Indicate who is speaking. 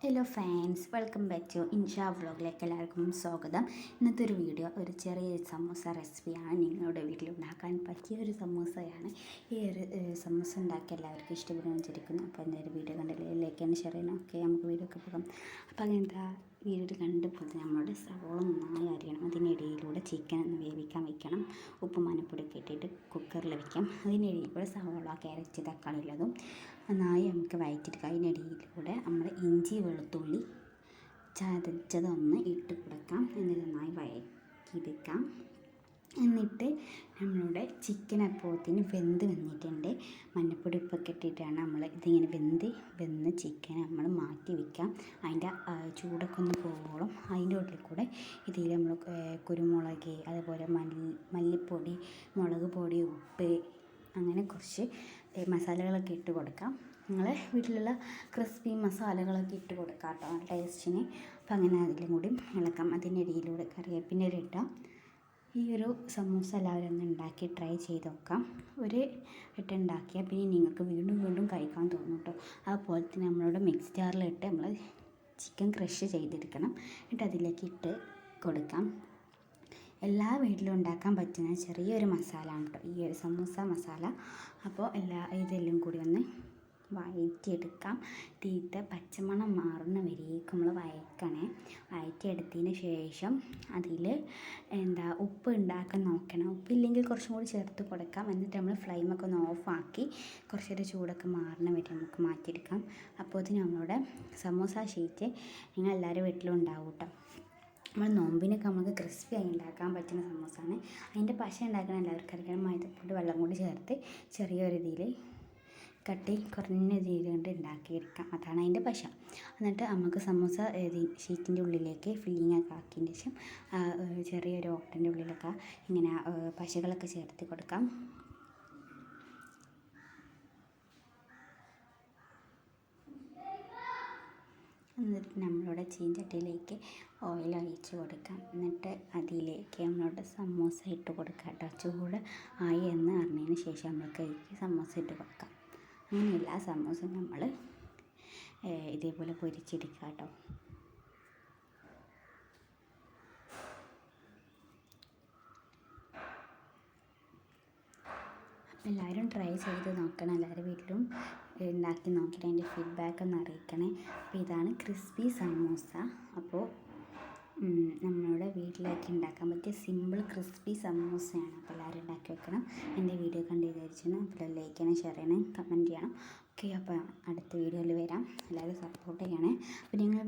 Speaker 1: Hello friends, welcome back to Insha വ്ളോഗിലേക്ക് എല്ലാവർക്കും സ്വാഗതം. ഇന്നത്തെ ഒരു വീഡിയോ ഒരു ചെറിയ സമൂസ റെസിപ്പിയാണ്. നിങ്ങളുടെ വീട്ടിലുണ്ടാക്കാൻ പറ്റിയ ഒരു സമൂസയാണ്. ഈ ഒരു സമൂസ ഉണ്ടാക്കി എല്ലാവർക്കും ഇഷ്ടപ്പെടുമെന്ന് വിചാരിക്കുന്നു. അപ്പോൾ എന്തായാലും വീഡിയോ കണ്ടില്ലേ, ലൈക്ക് ഷെയർ ചെയ്യണം. ഓക്കെ, നമുക്ക് വീഡിയോ ഒക്കെ പോകാം. അപ്പോൾ അങ്ങനത്തെ വീഡിയോ കണ്ടപ്പോൾ നമ്മളുടെ സവോള നന്നായി അരിയണം. അതിനിടയിലൂടെ ചിക്കൻ ഒന്ന് വേവിക്കാൻ വെക്കണം. ഉപ്പും മഞ്ഞപ്പൊടിയൊക്കെ ഇട്ടിട്ട് കുക്കറിൽ വയ്ക്കാം. അതിനിടയിലൂടെ സവോള, ക്യാരറ്റ്, തക്കാളി ഉള്ളതും നന്നായി നമുക്ക് വഴറ്റിയെടുക്കാം. അതിനിടയിലൂടെ നമ്മൾ ഇഞ്ചി വെളുത്തുള്ളി ചതച്ചതൊന്ന് ഇട്ട് കൊടുക്കാം. എന്നിട്ട് നന്നായി വഴറ്റിയെടുക്കാം. എന്നിട്ട് നമ്മളുടെ ചിക്കൻ അപ്പോഴത്തേന് വെന്ത് വന്നിട്ടുണ്ട്. മഞ്ഞപ്പൊടി ഉപ്പൊക്കെ ഇട്ടിട്ടാണ് നമ്മൾ ഇതിങ്ങനെ വെന്ന് ചിക്കൻ നമ്മൾ മാറ്റി വയ്ക്കാം. അതിൻ്റെ ചൂടൊക്കെ ഒന്ന് പോകോളും. അതിൻ്റെ ഉള്ളിൽ കൂടെ ഇതിൽ നമ്മൾ കുരുമുളക്, അതുപോലെ മല്ലിപ്പൊടി, മുളക് പൊടി, ഉപ്പ്, അങ്ങനെ കുറച്ച് മസാലകളൊക്കെ ഇട്ട് കൊടുക്കാം. നിങ്ങളെ വീട്ടിലുള്ള ക്രിസ്പി മസാലകളൊക്കെ ഇട്ട് കൊടുക്കാം കേട്ടോ, ടേസ്റ്റിന്. അപ്പം അങ്ങനെ അതിലും കൂടി ഇളക്കാം. അതിനിടയിലൂടെ കറിവേപ്പിൻ്റെ ഇട്ടാം. ഈ ഒരു സമൂസ എല്ലാവരും ഒന്ന് ഉണ്ടാക്കി ട്രൈ ചെയ്ത് നോക്കാം. ഒരു വട്ടം ഉണ്ടാക്കിയാൽ പിന്നെ നിങ്ങൾക്ക് വീണ്ടും വീണ്ടും കഴിക്കാൻ തോന്നും കേട്ടോ. അതുപോലെ തന്നെ നമ്മളുടെ മിക്സ് ജാറിലിട്ട് നമ്മൾ ചിക്കൻ ക്രഷ് ചെയ്തെടുക്കണം. എന്നിട്ട് അതിലേക്ക് ഇട്ട് കൊടുക്കാം. എല്ലാ വീട്ടിലും ഉണ്ടാക്കാൻ പറ്റുന്ന ചെറിയൊരു മസാലയാണ് കേട്ടോ ഈ ഒരു സമൂസ മസാല. അപ്പോൾ ഇതെല്ലാം കൂടി ഒന്ന് വഴറ്റിയെടുക്കാം. തീറ്റ പച്ചമണം മാറുന്ന വരേക്കും നമ്മൾ വഴറ്റിയെടുത്തതിന് ശേഷം അതിൽ ഉപ്പ് ഉണ്ടാക്കാൻ നോക്കണം. ഉപ്പില്ലെങ്കിൽ കുറച്ചും കൂടി ചേർത്ത് കൊടുക്കാം. എന്നിട്ട് നമ്മൾ ഫ്ലെയിമൊക്കെ ഒന്ന് ഓഫാക്കി കുറച്ചൊരു ചൂടൊക്കെ മാറുന്ന വരെ നമുക്ക് മാറ്റിയെടുക്കാം. അപ്പോൾ ഇത് നമ്മളുടെ സമൂസ ഷീറ്റ് നിങ്ങളെല്ലാവരും വീട്ടിലും ഉണ്ടാവും കേട്ടോ. നമ്മൾ നോമ്പിനൊക്കെ നമുക്ക് ക്രിസ്പി ആയി ഉണ്ടാക്കാൻ പറ്റുന്ന സമൂസയാണ്. അതിൻ്റെ പശ ഉണ്ടാക്കാൻ എല്ലാവർക്കും അറിയാം. മൈദപ്പൊടി വെള്ളം കൂടി ചേർത്ത് ചെറിയൊരു ഇതിൽ കട്ടി കുറഞ്ഞ രീതിയിൽ കൊണ്ട് ഉണ്ടാക്കിയെടുക്കാം. അതാണ് അതിൻ്റെ പശ. എന്നിട്ട് നമുക്ക് സമൂസ ഷീറ്റിൻ്റെ ഉള്ളിലേക്ക് ഫില്ലിങ് ഒക്കെ ആക്കിയതിന് ശേഷം ചെറിയൊരു ഓട്ടൻ്റെ ഉള്ളിലൊക്കെ ഇങ്ങനെ പശകളൊക്കെ ചേർത്ത് കൊടുക്കാം. എന്നിട്ട് നമ്മളുടെ ചീഞ്ചട്ടിയിലേക്ക് ഓയിൽ ഒഴിച്ച് കൊടുക്കാം. എന്നിട്ട് അതിലേക്ക് നമ്മളുടെ സമൂസ ഇട്ട് കൊടുക്കാം കേട്ടോ. ചൂട് ആയി എന്ന് അറിഞ്ഞതിന് ശേഷം നമ്മൾ കൈക്ക് സമൂസ ഇട്ട് കൊടുക്കാം. അങ്ങനെ എല്ലാ സമൂസയും നമ്മൾ ഇതേപോലെ പൊരിച്ചെടുക്കുക കേട്ടോ. അപ്പോൾ എല്ലാവരും ട്രൈ ചെയ്ത് നോക്കണം. എല്ലാവരും വീട്ടിലും ഉണ്ടാക്കി നോക്കിയിട്ട് അതിൻ്റെ ഫീഡ്ബാക്ക് ഒന്ന് അറിയിക്കണേ. അപ്പോൾ ഇതാണ് ക്രിസ്പി സമൂസ. അപ്പോൾ നമ്മളുടെ വീട്ടിലേക്ക് ഉണ്ടാക്കാൻ പറ്റിയ സിമ്പിൾ ക്രിസ്പി സമൂസയാണ്. അപ്പോൾ എല്ലാവരും ഉണ്ടാക്കി വെക്കണം. എൻ്റെ വീഡിയോ കണ്ട് വിചാരിച്ചാൽ അപ്പോൾ ലൈക്ക് ചെയ്യണം, ഷെയർ ചെയ്യണം, കമൻറ്റ് ചെയ്യണം. ഓക്കെ, അപ്പോൾ അടുത്ത വീഡിയോയിൽ വരാം. എല്ലാവരും സപ്പോർട്ട് ചെയ്യണേ. അപ്പോൾ നിങ്ങൾ